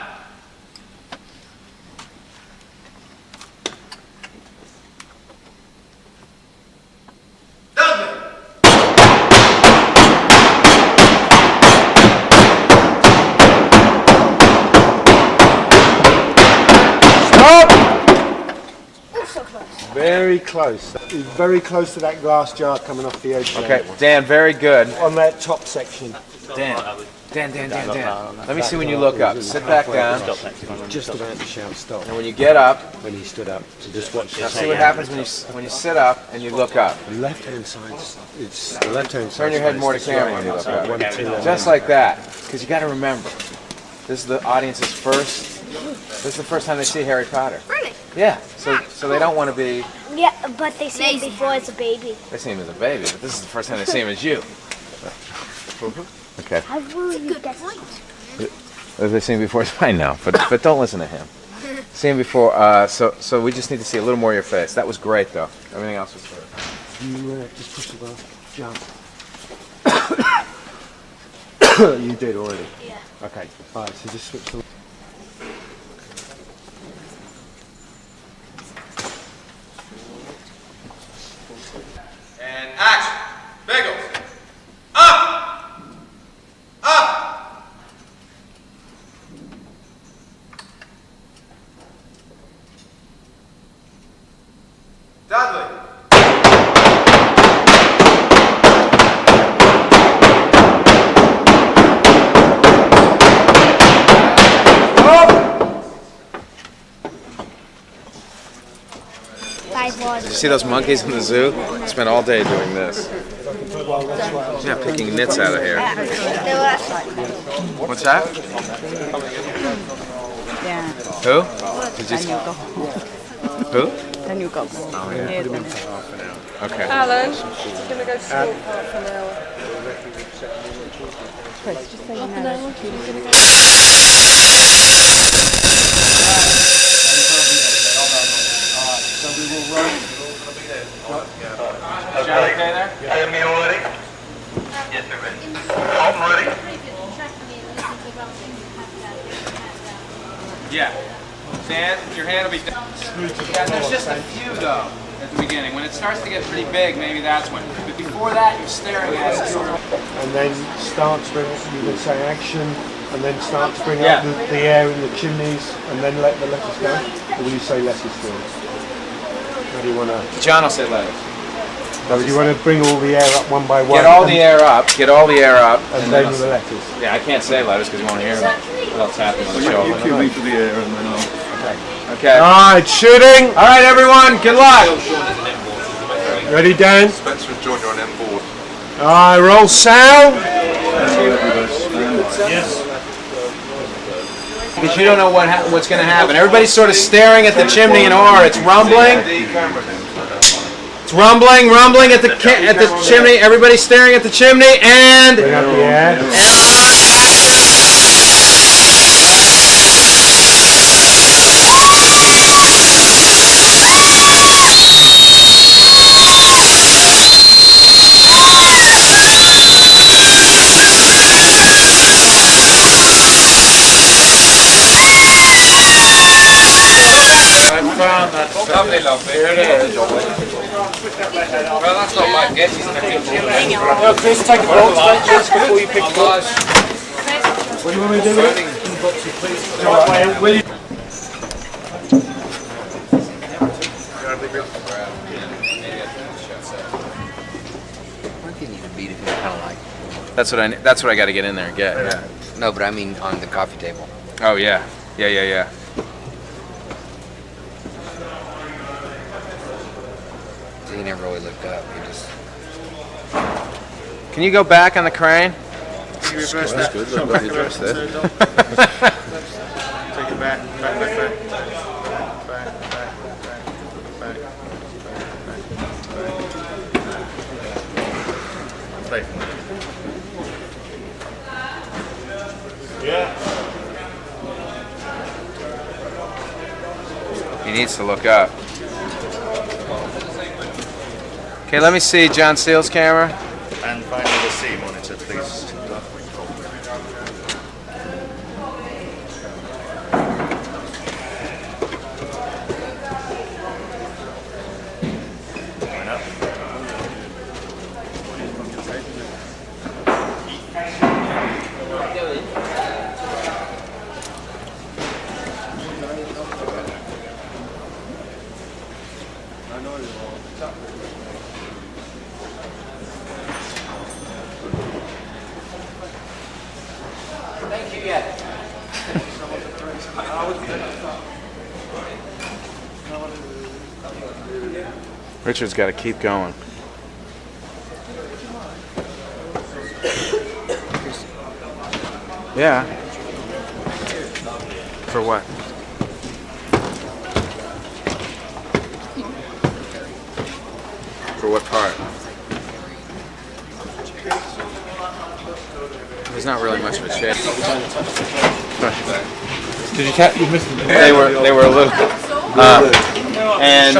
Very close. He's very close to that glass jar coming off the edge. Okay, Dan, very good. On that top section. Dan. Let me see when you look up. Sit back down. Just about to shout stop. And when you get up, when he stood up, so just watch. Now see what happens when you sit up and you look up. The left hand side. It's the left hand side. Turn your head more to camera when you look up. Just like that, because you got to remember, this is the audience's first. This is the first time they see Harry Potter. Really? Yeah. So they don't want to be. Yeah, but they see him before as a baby. They see him as a baby, but this is the first time they see him as you. Okay. How will you get They see him before, it's fine now, but don't listen to him. See him before, so we just need to see a little more of your face. That was great, though. Everything else was good. You just push the glass. Jump. You did already? Yeah. Okay. All right, so just switch the... And action. Biggles. Up! Up! Dudley. Did you see those monkeys in the zoo? Spent all day doing this. Yeah, picking nits out of here. What's that? Yeah. Who? Did you Daniel go. Who? Daniel go. Oh, yeah. Put him in for half an hour. Okay. Alan, he's going to go to school for half an hour. Chris, just so you Half an know. hour? He's going to go. So we will run. Is that okay there? Are you all ready? Yes, we're ready. I'm ready. Yeah. Dan, your hand will be down. Yeah, there's just a few though at the beginning. When it starts to get pretty big, maybe that's when. But before that, you're staring at it sort of. And then start to bring, you can say action, and then start to bring up the air in the chimneys, and then let the lettuce go. Or will you say lettuce first? How do you want to? John will say lettuce. So do you want to bring all the air up one by one? Get all the air up. Get all the air up. And then the lettuce. Yeah, I can't say lettuce because you won't hear it without tapping on the shoulder. You cue me for the air and then I'll... Okay. Alright, shooting! Alright, everyone, good luck! Ready, Dan? Spencer and George are on M board. Alright, roll sound! Yes. Because you don't know what's going to happen. Everybody's sort of staring at the chimney in awe. It's rumbling. It's rumbling at the chimney. Everybody's staring at the chimney and... Bring up the air. And on action. Here it is. Well, that's not my guess. Well, Chris, take a box, don't just before you pick it up. What do you want me to do with it? Will you? That's what I got to get in there and get. Yeah. No, but I mean on the coffee table. Oh yeah. Yeah. So he never really looked up. He just. Can you go back on the crane? Can you reverse That's that? good. Come Let back me around address to that. the dog. Take it back. Play. Yeah. He needs to look up. Okay, let me see John Seale's camera. And finally the C monitor, please. Going up. Thank you yet. Richard's got to keep going. Yeah. For what? For what part? There's not really much of a shade. Did you catch? You missed it. They were a little. And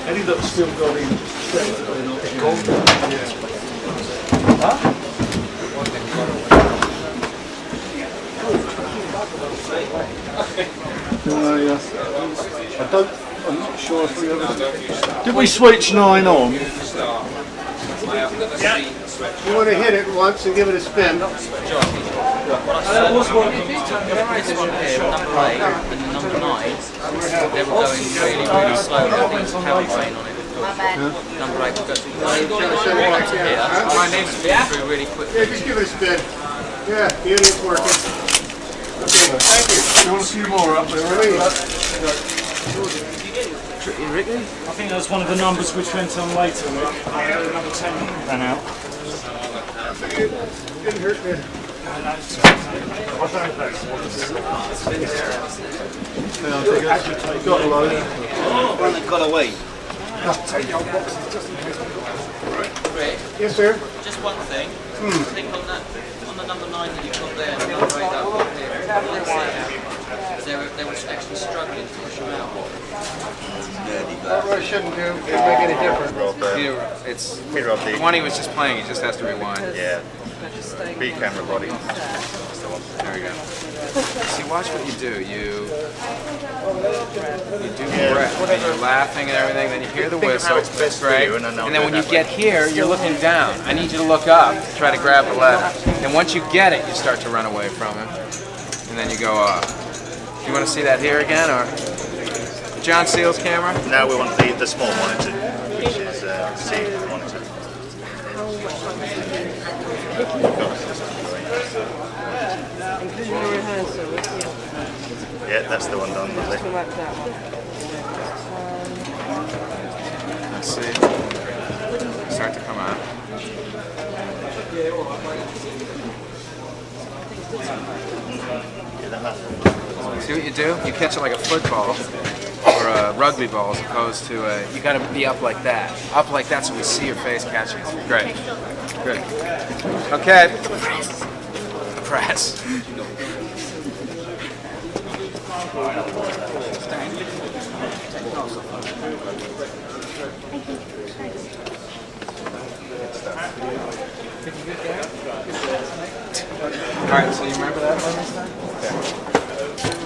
Any that's still got in. I'm not sure if we ever. Did we switch 9 on? You want to hit it once and give it a spin. There is one here, number 8 and number 9. They were going really slowly. I think it's power train on it. Number 8 will go to here. My name's through really quickly. Yeah, just give it a spin. Yeah, the idiot's working. Okay, thank you. You want a few more up there, really? I think that's one of the numbers which went on later. Number 10 ran out. It didn't hurt me. Got a load. One that got away. Take your boxes just in case. Yes, sir. Just one thing. Click on that, on the number 9 that you've got there, and the number 8 that I've got here. They were actually struggling to push them out. That really shouldn't do. It'd make any difference. it's the one he was just playing. He just has to rewind. Yeah. B camera body. There we go. See, watch what you do. You do the breath, and you're laughing and everything. Then you hear the whistle. That's great. And then when you get here, you're looking down. I need you to look up, try to grab the letter. And once you get it, you start to run away from him, and then you go off. Do you want to see that here again, or John Seale's camera? Now we want the small monitor, which is C monitor. Including the rehearsal, Yeah, that's the one done, lovely. Let's see. Start to come out. See what you do? You catch it like a football or a rugby ball as opposed to a... You got to be up like that. Up like that so we see your face catching it. Great. Good. Okay. Press. Alright, so you remember that one this time?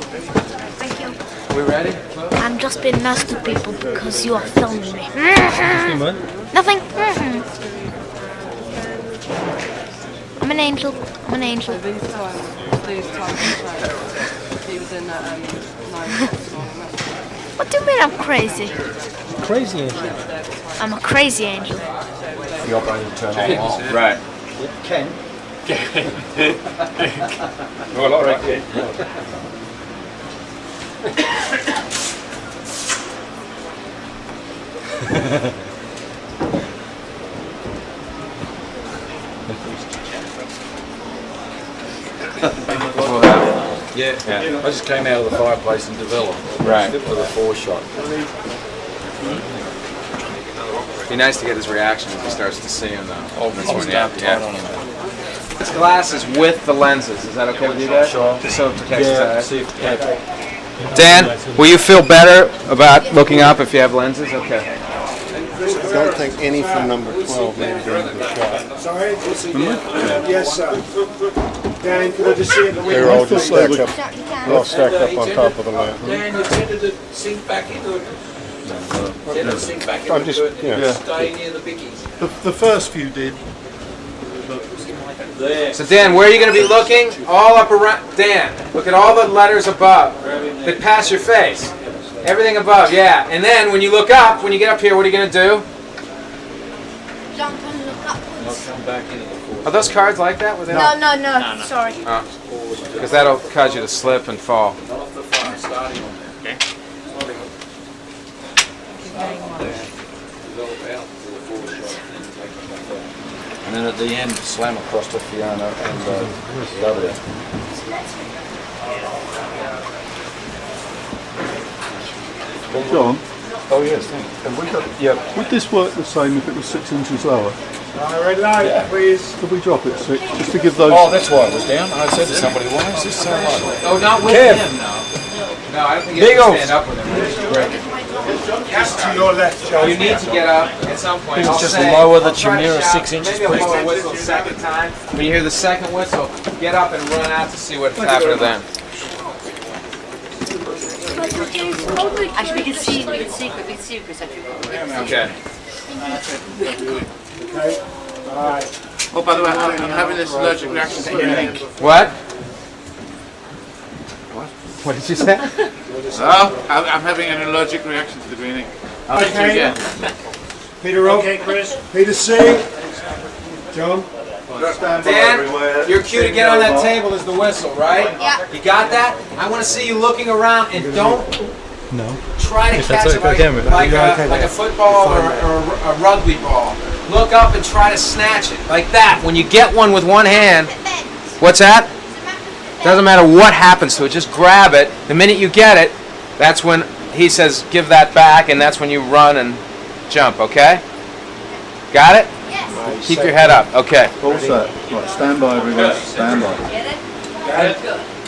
Okay. Thank you. We ready? I'm just being nice to people because you are filming me. Nothing. I'm an angel. I'm an angel. These times he was in that 9 What do you mean I'm crazy? Crazy angel. I'm a crazy angel. Your brain will turn on. Right. Ken. Well, all right. Yeah. I just came out of the fireplace and developed. Right. With a 4-shot. Be nice to get his reaction if he starts to see him though. Oh, That's I'll when, start tight on him. His glasses with the lenses. Is that okay with you guys? Sure. Just so it protects his eyes. See if Dan, will you feel better about looking up if you have lenses? Okay. I don't think any from number 12 made it into the shot. Sorry? Yes, sir. Dan, could I just see it? They're all just stacked up. They're all stacked up on top of the lamp. Dan, you tended to sink back into it. Tended to sink back I'm into just, it. yeah. Stay near the bickies. The first few did. There. So Dan, where are you going to be looking? All up around. Dan, look at all the letters above that pass your face. Everything above, yeah. And then when you look up, when you get up here, what are you going to do? Jump and look upwards. Come back into the 4-shot. Are those cards like that? No. Sorry. Because that'll cause you to slip and fall. Not off the front, starting on there. Okay. Develop out to the 4-shot and take it back up. And then at the end, slam across to Fiona and W. John, Oh yes, thank you. have we got, would this work the same if it was 6 inches lower? Red light, please. Could we drop it 6, just to give those... Oh, that's why it was down. I said to somebody, why is this so low? Oh, not with Kev. him, no. No, I don't think you have to stand up with him. Just to your left, John. You need to get up at some point. It's I'll just say- lower I'll that try you're to nearer shout. 6 inches, Maybe I'll please. blow a whistle the second time. When you hear the second whistle, get up and run out to see what's happening then. Actually, we can see Chris actually. Okay. Okay. Alright. Oh, by the way, I'm having this allergic reaction to everything. What? What did you say? Oh, I'm having an allergic reaction to the green ink. Okay. Peter O. Okay, Chris. Peter C. John. Dan, your cue to get on that table is the whistle, right? Yeah. You got that? I want to see you looking around and don't try to catch it like a football or a rugby ball. Look up and try to snatch it like that. When you get one with one hand, what's that? Doesn't matter what happens to it, just grab it. The minute you get it, that's when he says give that back, and that's when you run and jump, okay? Got it? Yes. Keep your head up, okay. All set. Right, stand by everyone, stand by.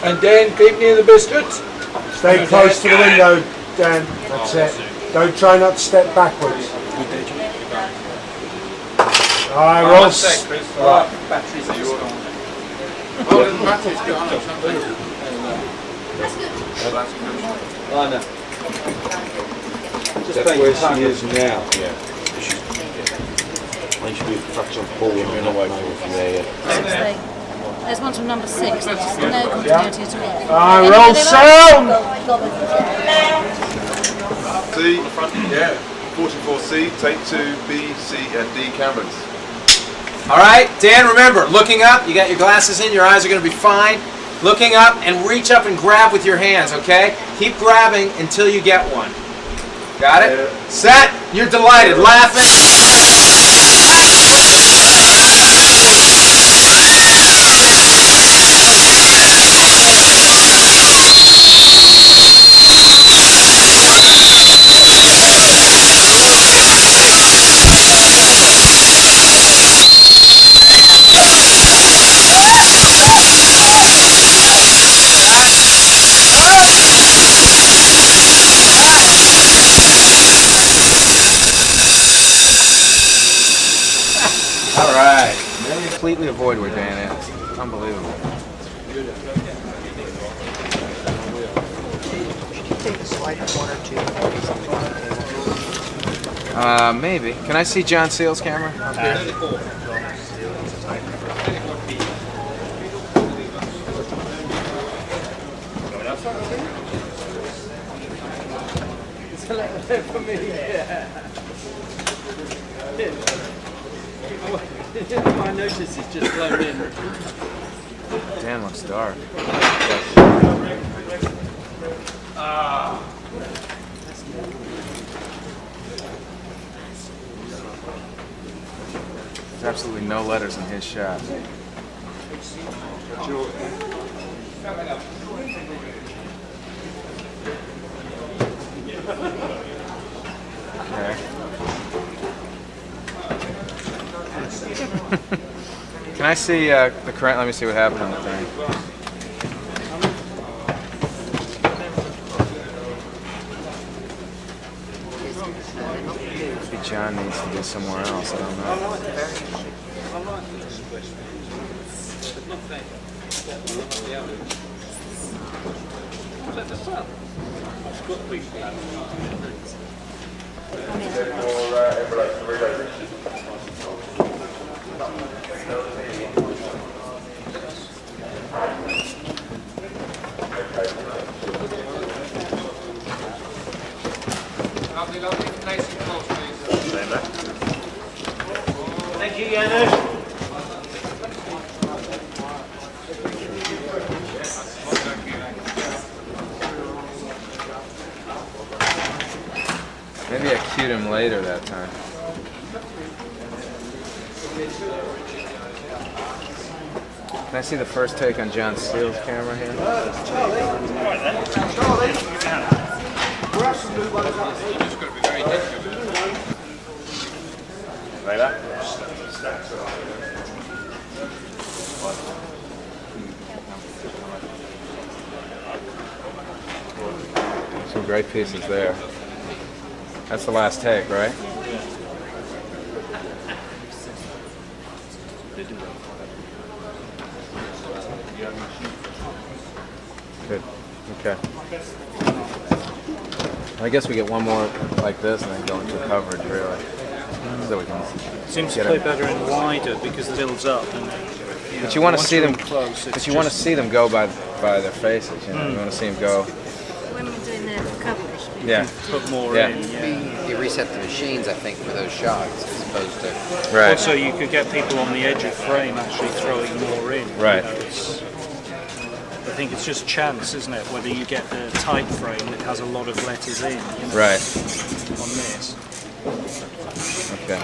And Dan, keep near the biscuits. Stay close to the window, Dan. That's it. Don't try not to step backwards. Alright, Ross. Batteries are on. Oh, the battery's gone or something. I know. Just that's where she is now. Yeah. I should be a fraction forward and away from there. There's one from number 6. There's just no continuity at all. Alright, roll sound! C, yeah, 44C, take 2, B, C, and D cameras. All right, Dan, remember, looking up, you got your glasses in, your eyes are going to be fine. Looking up and reach up and grab with your hands, okay? Keep grabbing until you get one. Got it? Set. You're delighted, laughing. All right. They completely avoid where Dan is. Unbelievable. like one or two photos on the table. Maybe. Can I see John Seale's camera up here? It's a little bit for me, yeah. My notice is just blown in. Damn, looks dark. There's absolutely no letters in his shot. Okay. Can I see the current? Let me see what happened on the thing. Maybe John needs to be somewhere else. I don't know. Thank you, Janusz. Maybe I cued him later that time. Can I see the first take on John Seale's camera here? Some great pieces there. That's the last take, right? Good. Okay. I guess we get one more like this and then go into coverage, really. So we can Seems to get play it. better and wider because it builds up. And, But you want to once see you're them. in close, But it's you want to just- see them go by their faces. You know, you want to see them go. When we're doing the coverage, Yeah. Put more Yeah. in. Yeah. You reset the machines, I think, for those shots as opposed to. Right. Also, you could get people on the edge of frame actually throwing more in. Right. You know, I think it's just chance, isn't it? Whether you get the tight frame that has a lot of letters in. You know, Right. On this. Okay.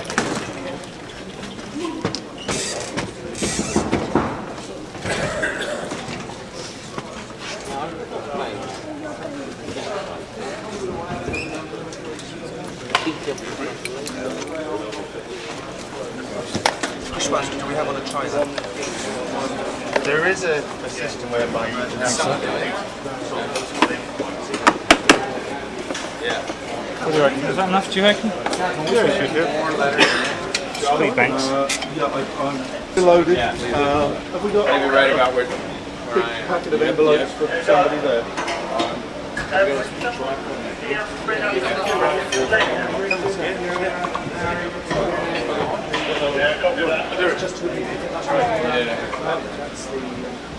Which ones do we have on the China? There is a system whereby you can What do you reckon? Is that enough, do you reckon? Yeah, it should do. Sweet, thanks. I'm loaded. Have we got Maybe right about where. a big packet of envelopes for somebody there?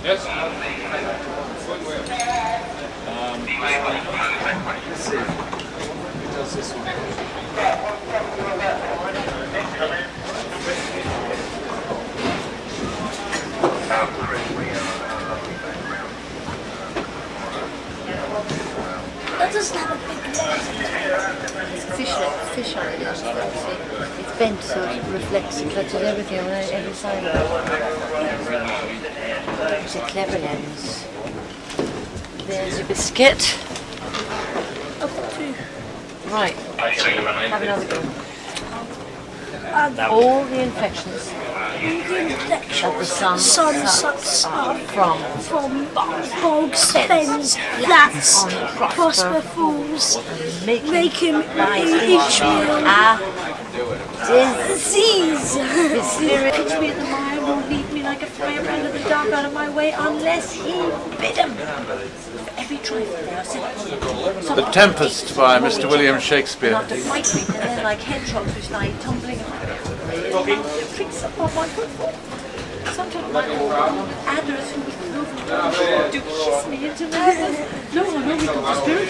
Yes. Let's see. Who does this one? That doesn't have a big lens. It's fish on it. It's bent so it reflects and touches everything on every side of it. It's a clever lens. There's your biscuit. Right. Have another go. All the infections that the sun from bogs, fens, flats, prosper fools, make him each meal disease. Pitch me at the mire, won't leave me like a firebrand of the dark out of my way unless he bid him. For every trifle there, I said, The Tempest by Mr. William Shakespeare. Not to fight me, and then like hedgehogs which lie tumbling tricks upon my footfall. Sometimes my adders who do kiss me into madness. No, we got the spirit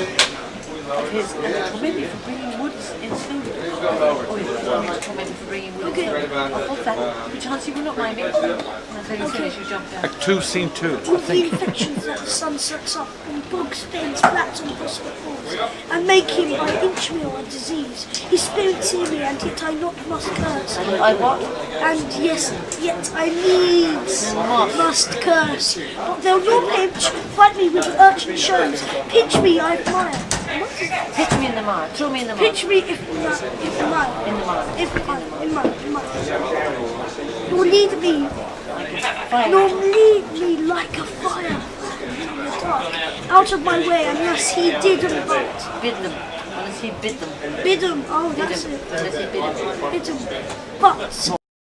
of his torment me for bringing woods in stone. Oh, you torment me for bringing woods in stone. Of that, perchance you will not mind me. And then you finish, you jump down. Act 2, Scene 2, I All the think. infections that the sun sucks up and bugs, bends, flats on prospect falls, and make him by inchmeal a disease. His spirits hear me, and yet I not must curse. I what? And yes, yet I needs must curse. But they'll not pinch, fight me with urchin shows, pinch me I admire. Pitch me in the mire. Throw me in the mire. Pitch me if in the mire. In the mire. In mire. Nor lead me. Nor lead me like a fire in the dark, out of my way unless he didn't bite. Bid them. Unless he bid them. Bid him. Oh, that's it. Unless he bid them. Bid him. But